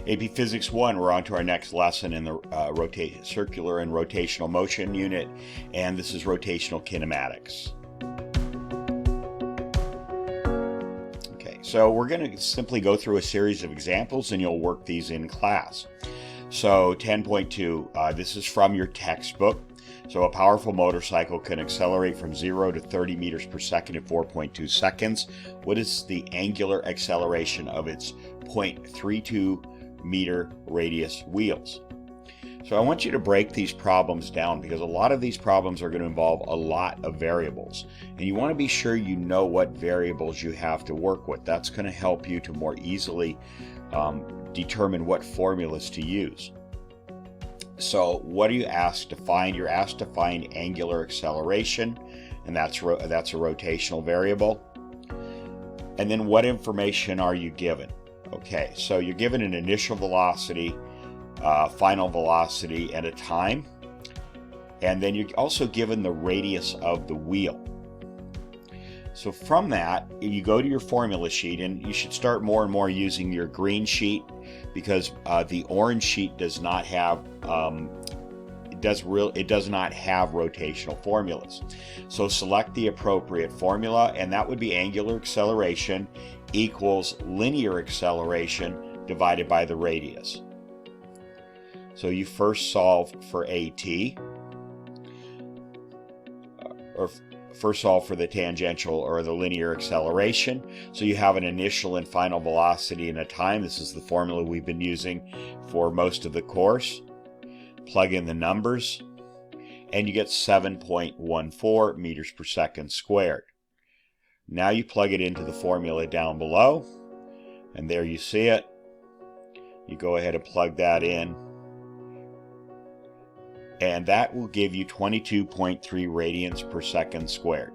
AP Physics 1, we're on to our next lesson in the circular and rotational motion unit, and this is rotational kinematics. Okay, so we're going to simply go through a series of examples and you'll work these in class. So 10.2, this is from your textbook. So a powerful motorcycle can accelerate from 0 to 30 meters per second in 4.2 seconds. What is the angular acceleration of its 0.32 meter radius wheels? So I want you to break these problems down because a lot of these problems are going to involve a lot of variables. And you want to be sure you know what variables you have to work with. That's going to help you to more easily determine what formulas to use. So what are you asked to find? You're asked to find angular acceleration, and that's a rotational variable. And then what information are you given? Okay, so you're given an initial velocity, final velocity, and a time. And then you're also given the radius of the wheel. So from that, you go to your formula sheet, and you should start more and more using your green sheet because the orange sheet does not have it does not have rotational formulas. So select the appropriate formula, and that would be angular acceleration equals linear acceleration divided by the radius. So you first solve for AT, or first solve for the tangential or the linear acceleration. So you have an initial and final velocity and a time. This is the formula we've been using for most of the course. Plug in the numbers, and you get 7.14 meters per second squared. Now you plug it into the formula down below, and there you see it. You go ahead and plug that in, and that will give you 22.3 radians per second squared.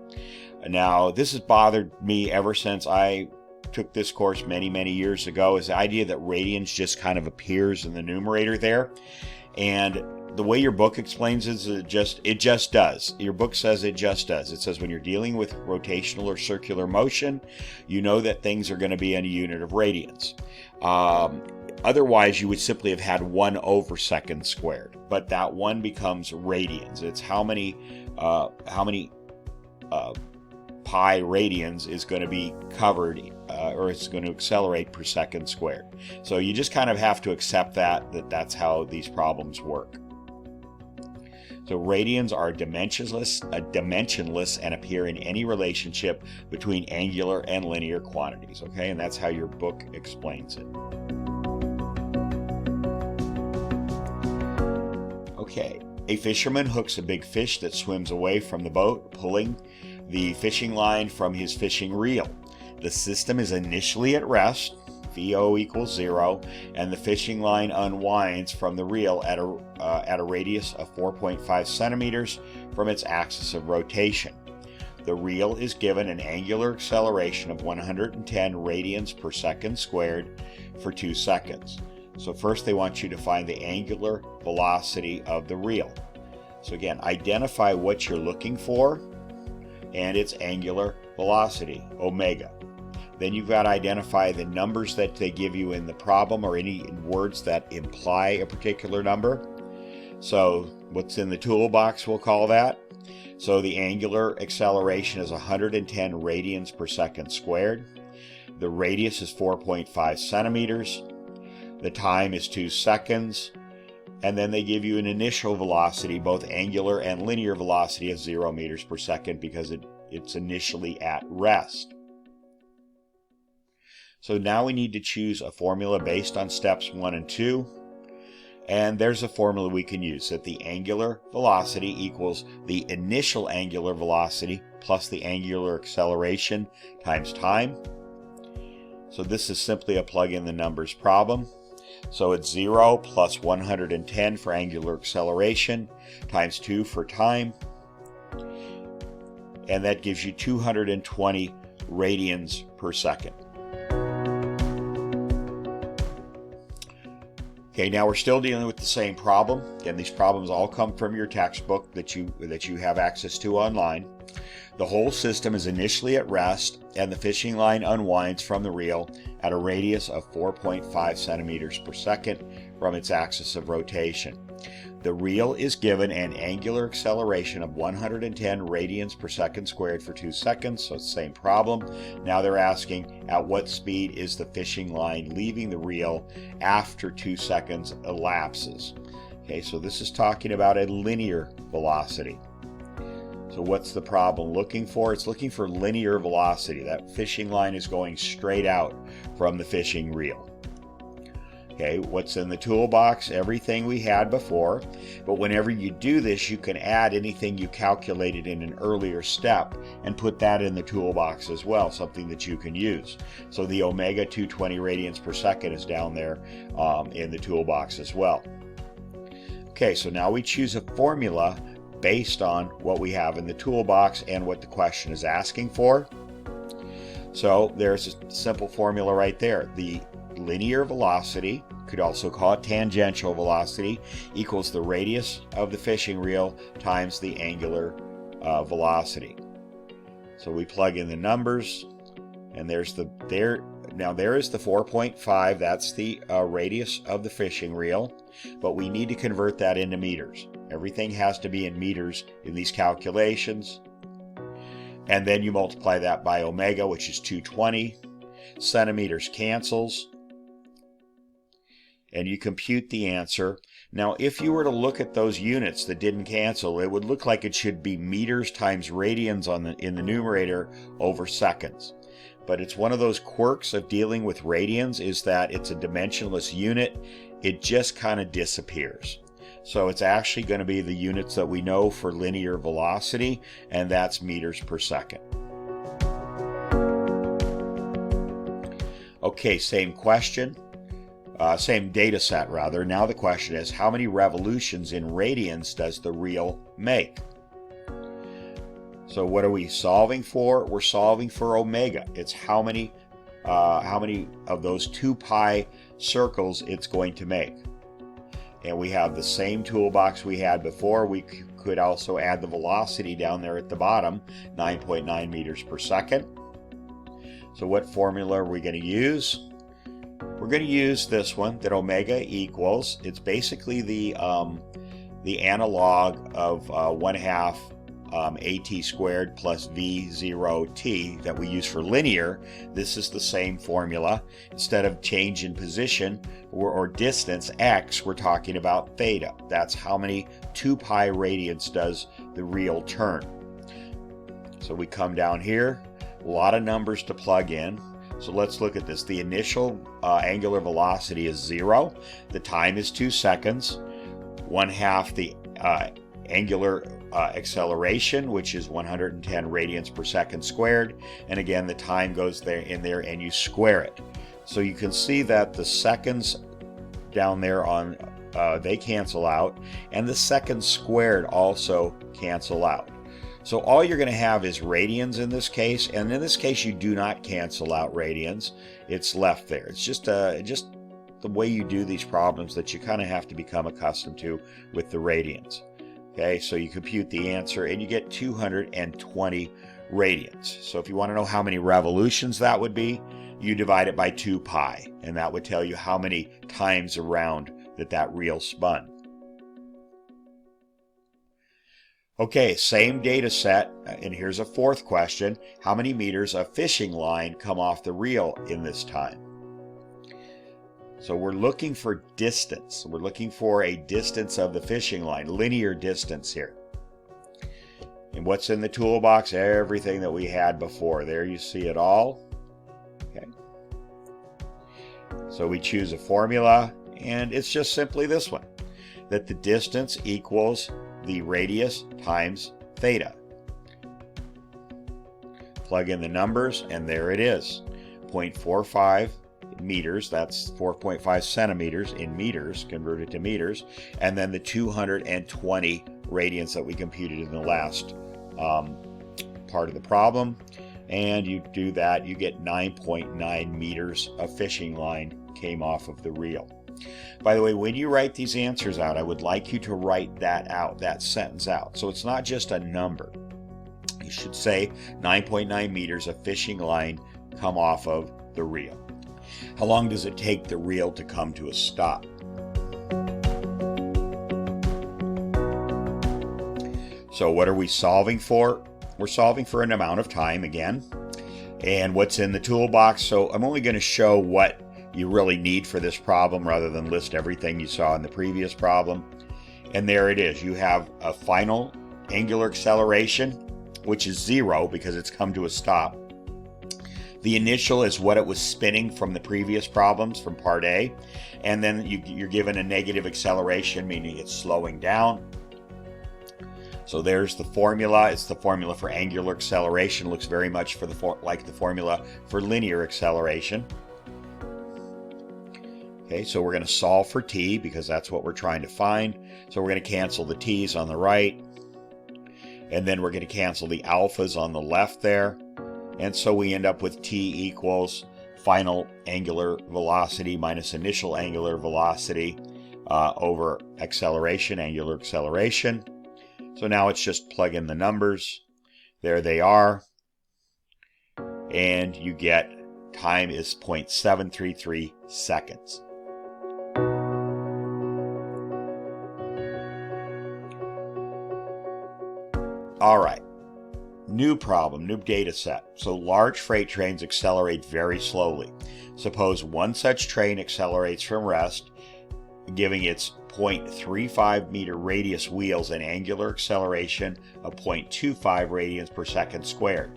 Now, this has bothered me ever since I took this course many years ago, is the idea that radians just kind of appears in the numerator there. And the way your book explains it is it just does. Your book says it just does. It says when you're dealing with rotational or circular motion, you know that things are going to be in a unit of radians. Otherwise, you would simply have had 1 over second squared, but that 1 becomes radians. It's how many pi radians is going to be covered, or it's going to accelerate per second squared. So you just kind of have to accept that's how these problems work. So radians are dimensionless and appear in any relationship between angular and linear quantities. Okay, and that's how your book explains it. Okay, a fisherman hooks a big fish that swims away from the boat, pulling the fishing line from his fishing reel. The system is initially at rest, VO equals 0, and the fishing line unwinds from the reel at a radius of 4.5 centimeters from its axis of rotation. The reel is given an angular acceleration of 110 radians per second squared for 2 seconds. So first they want you to find the angular velocity of the reel. So again, identify what you're looking for and its angular velocity, omega. Then you've got to identify the numbers that they give you in the problem, or any words that imply a particular number. So what's in the toolbox, we'll call that. So the angular acceleration is 110 radians per second squared. The radius is 4.5 centimeters. The time is 2 seconds. And then they give you an initial velocity, both angular and linear velocity, of 0 meters per second because it's initially at rest. So now we need to choose a formula based on steps 1 and 2. And there's a formula we can use, that the angular velocity equals the initial angular velocity plus the angular acceleration times time. So this is simply a plug in the numbers problem. So it's 0 plus 110 for angular acceleration times 2 for time. And that gives you 220 radians per second. Okay, now we're still dealing with the same problem, and these problems all come from your textbook that you have access to online. The whole system is initially at rest, and the fishing line unwinds from the reel at a radius of 4.5 centimeters per second from its axis of rotation. The reel is given an angular acceleration of 110 radians per second squared for 2 seconds, so it's the same problem. Now they're asking, at what speed is the fishing line leaving the reel after 2 seconds elapses? Okay, so this is talking about a linear velocity. So what's the problem looking for? It's looking for linear velocity. That fishing line is going straight out from the fishing reel. Okay, what's in the toolbox? Everything we had before, but whenever you do this, you can add anything you calculated in an earlier step and put that in the toolbox as well, something that you can use. So the omega 220 radians per second is down there in the toolbox as well. Okay, so now we choose a formula based on what we have in the toolbox and what the question is asking for. So there's a simple formula right there. The linear velocity, could also call it tangential velocity, equals the radius of the fishing reel times the angular velocity. So we plug in the numbers, and there is the 4.5. That's the radius of the fishing reel, but we need to convert that into meters. Everything has to be in meters in these calculations, and then you multiply that by omega, which is 220. Centimeters cancels, and you compute the answer. Now, if you were to look at those units that didn't cancel, it would look like it should be meters times radians in the numerator over seconds. But it's one of those quirks of dealing with radians, is that it's a dimensionless unit. It just kind of disappears. So it's actually going to be the units that we know for linear velocity, and that's meters per second. Okay, same question. Same data set rather. Now the question is, how many revolutions in radians does the reel make? So what are we solving for? We're solving for omega. It's how many of those 2 pi circles it's going to make. And we have the same toolbox we had before. We could also add the velocity down there at the bottom, 9.9 meters per second. So what formula are we going to use? We're going to use this one, that omega equals, it's basically the analog of 1/2 at squared plus v0t that we use for linear. This is the same formula. Instead of change in position or distance, x, we're talking about theta. That's how many 2 pi radians does the reel turn. So we come down here, a lot of numbers to plug in. So let's look at this. The initial angular velocity is 0. The time is 2 seconds. 1/2 the angular acceleration, which is 110 radians per second squared. And again, the time goes in there and you square it. So you can see that the seconds down there on they cancel out, and the seconds squared also cancel out. So all you're going to have is radians in this case, and in this case you do not cancel out radians. It's left there. It's just the way you do these problems that you kind of have to become accustomed to with the radians. Okay, so you compute the answer and you get 220 radians. So if you want to know how many revolutions that would be, you divide it by 2 pi, and that would tell you how many times around that reel spun. Okay, same data set, and here's a fourth question. How many meters of fishing line come off the reel in this time? So we're looking for distance. We're looking for a distance of the fishing line, linear distance here. And what's in the toolbox? Everything that we had before. There you see it all. Okay. So we choose a formula, and it's just simply this one, that the distance equals the radius times theta. Plug in the numbers, and there it is. 0.45 meters, that's 4.5 centimeters in meters, converted to meters, and then the 220 radians that we computed in the last part of the problem. And you do that, you get 9.9 meters of fishing line came off of the reel. By the way, when you write these answers out, I would like you to write that sentence out. So it's not just a number. You should say 9.9 meters of fishing line come off of the reel. How long does it take the reel to come to a stop? So what are we solving for? We're solving for an amount of time again. And what's in the toolbox? So I'm only going to show what you really need for this problem rather than list everything you saw in the previous problem. And there it is. You have a final angular acceleration, which is 0 because it's come to a stop. The initial is what it was spinning from the previous problems from part A. And then you're given a negative acceleration, meaning it's slowing down. So there's the formula. It's the formula for angular acceleration. Looks very much like the formula for linear acceleration. Okay, so we're going to solve for t because that's what we're trying to find. So we're going to cancel the t's on the right. And then we're going to cancel the alphas on the left there. And so we end up with t equals final angular velocity minus initial angular velocity over acceleration, angular acceleration. So now it's just plug in the numbers. There they are. And you get time is 0.733 seconds. All right. New problem, new data set. So large freight trains accelerate very slowly. Suppose one such train accelerates from rest, giving its 0.35 meter radius wheels an angular acceleration of 0.25 radians per second squared.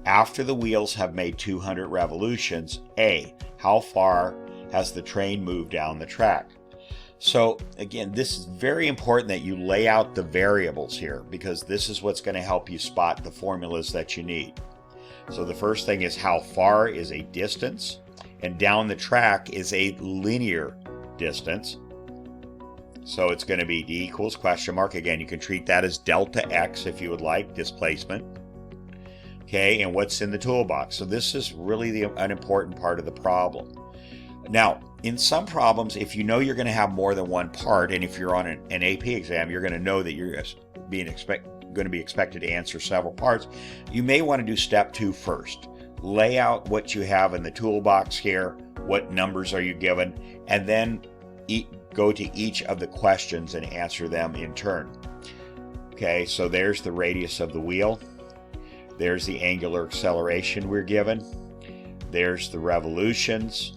After the wheels have made 200 revolutions, A, how far has the train moved down the track? So again, this is very important that you lay out the variables here because this is what's going to help you spot the formulas that you need. So the first thing is how far is a distance, and down the track is a linear distance. So it's going to be d equals question mark. Again, you can treat that as delta x if you would like, displacement. Okay, and what's in the toolbox? So this is really an important part of the problem. Now, in some problems, if you know you're going to have more than one part, and if you're on an AP exam, you're going to know that you're going to be expected to answer several parts, you may want to do step 2 first. Lay out what you have in the toolbox here, what numbers are you given, and then go to each of the questions and answer them in turn. Okay, so there's the radius of the wheel. There's the angular acceleration we're given. There's the revolutions.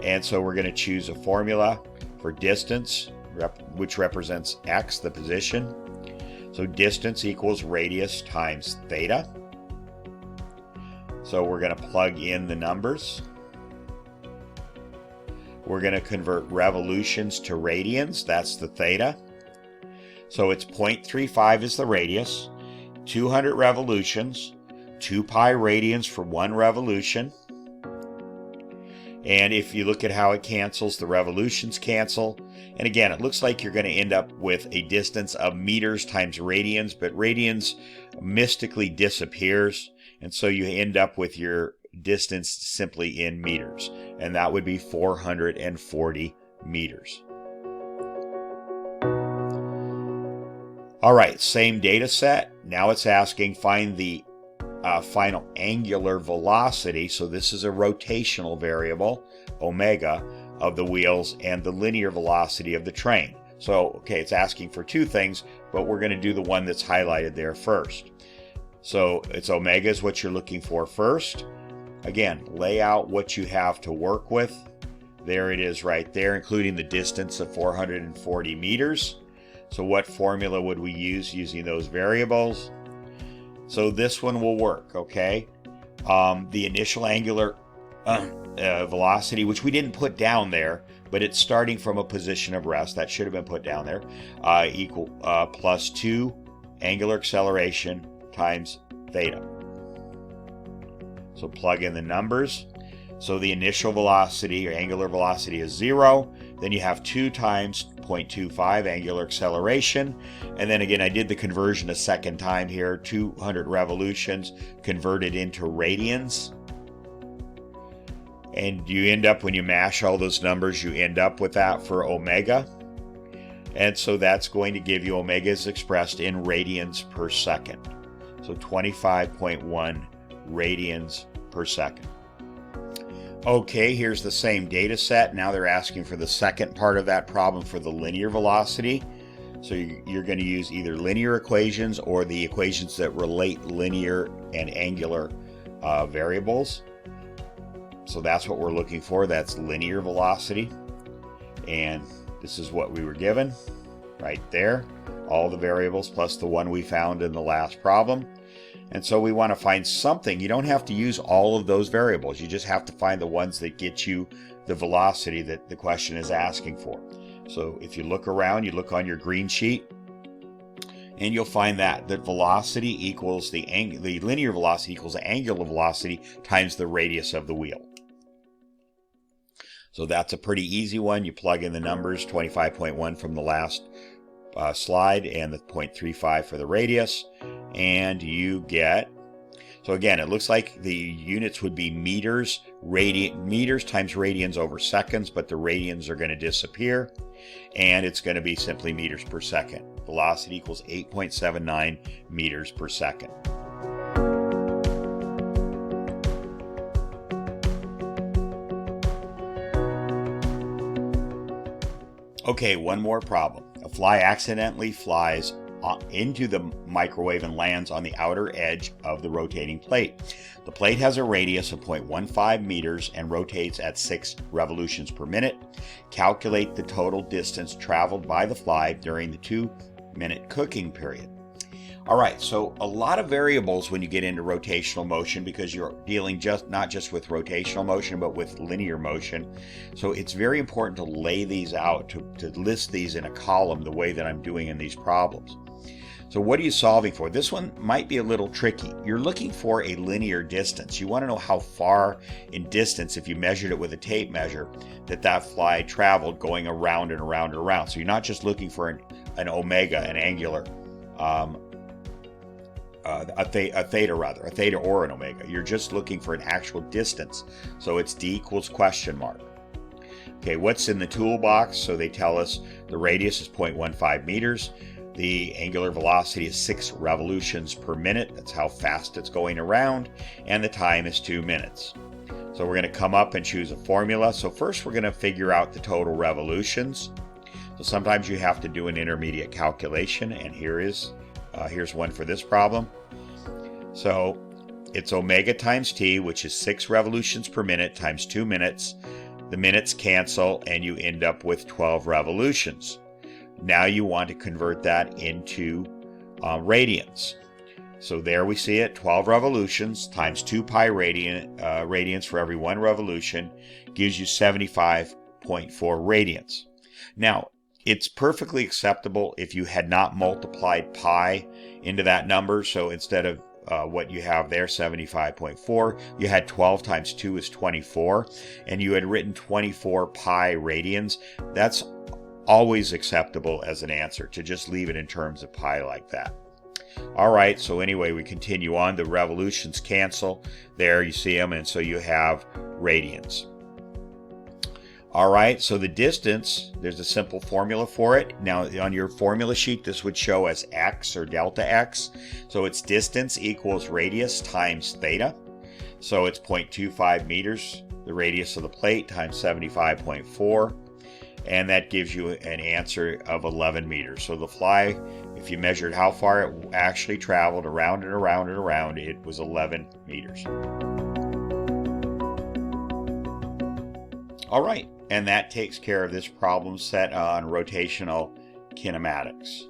And so we're going to choose a formula for distance, which represents x, the position. So distance equals radius times theta. So we're going to plug in the numbers. We're going to convert revolutions to radians. That's the theta. So it's 0.35 is the radius, 200 revolutions, 2 pi radians for 1 revolution. And if you look at how it cancels, the revolutions cancel. And again, it looks like you're going to end up with a distance of meters times radians, but radians mystically disappears. And so you end up with your distance simply in meters. And that would be 440 meters. All right, same data set. Now it's asking find the final angular velocity, so this is a rotational variable, omega, of the wheels, and the linear velocity of the train. So, okay, it's asking for 2 things, but we're going to do the one that's highlighted there first. So it's omega is what you're looking for first. Again, lay out what you have to work with. There it is right there, including the distance of 440 meters. So what formula would we use using those variables? So this one will work, okay? The initial angular velocity, which we didn't put down there, but it's starting from a position of rest. That should have been put down there. Equal plus 2 angular acceleration times theta. So plug in the numbers. So the initial velocity or angular velocity is 0. Then you have 2 times 0.25 angular acceleration. And then again, I did the conversion a second time here. 200 revolutions converted into radians. And you end up, when you mash all those numbers, you end up with that for omega. And so that's going to give you, omega is expressed in radians per second. So 25.1 radians per second. Okay, here's the same data set. Now they're asking for the second part of that problem for the linear velocity. So you're going to use either linear equations or the equations that relate linear and angular variables. So that's what we're looking for. That's linear velocity. And this is what we were given right there. All the variables plus the one we found in the last problem. And so we want to find something. You don't have to use all of those variables. You just have to find the ones that get you the velocity that the question is asking for. So if you look around, you look on your green sheet, and you'll find that velocity equals the linear velocity equals the angular velocity times the radius of the wheel. So that's a pretty easy one. You plug in the numbers, 25.1 from the last slide and the 0.35 for the radius, and you get, so again, it looks like the units would be meters times radians over seconds, but the radians are going to disappear, and it's going to be simply meters per second. Velocity equals 8.79 meters per second. Okay, one more problem. A fly accidentally flies into the microwave and lands on the outer edge of the rotating plate. The plate has a radius of 0.15 meters and rotates at 6 revolutions per minute. Calculate the total distance traveled by the fly during the 2-minute cooking period. All right, so a lot of variables when you get into rotational motion, because you're dealing not just with rotational motion, but with linear motion. So it's very important to lay these out, to list these in a column the way that I'm doing in these problems. So what are you solving for? This one might be a little tricky. You're looking for a linear distance. You want to know how far in distance, if you measured it with a tape measure, that fly traveled going around and around and around. So you're not just looking for an omega, an angular, a theta or an omega. You're just looking for an actual distance. So it's d equals question mark. Okay, what's in the toolbox? So they tell us the radius is 0.15 meters. The angular velocity is 6 revolutions per minute. That's how fast it's going around. And the time is 2 minutes. So we're going to come up and choose a formula. So first we're going to figure out the total revolutions. So sometimes you have to do an intermediate calculation, and here's one for this problem. So it's omega times t, which is 6 revolutions per minute times 2 minutes. The minutes cancel, and you end up with 12 revolutions. Now you want to convert that into radians. So there we see it, 12 revolutions times 2 pi radians for every 1 revolution gives you 75.4 radians. Now, it's perfectly acceptable if you had not multiplied pi into that number. So instead of what you have there, 75.4, you had 12 times 2 is 24, and you had written 24 pi radians. That's always acceptable as an answer, to just leave it in terms of pi like that. All right, so anyway, we continue on. The revolutions cancel. There you see them, and so you have radians. All right, so the distance, there's a simple formula for it. Now, on your formula sheet, this would show as x, or delta x. So it's distance equals radius times theta. So it's 0.25 meters, the radius of the plate, times 75.4. And that gives you an answer of 11 meters. So the fly, if you measured how far it actually traveled around and around and around, it was 11 meters. All right, and that takes care of this problem set on rotational kinematics.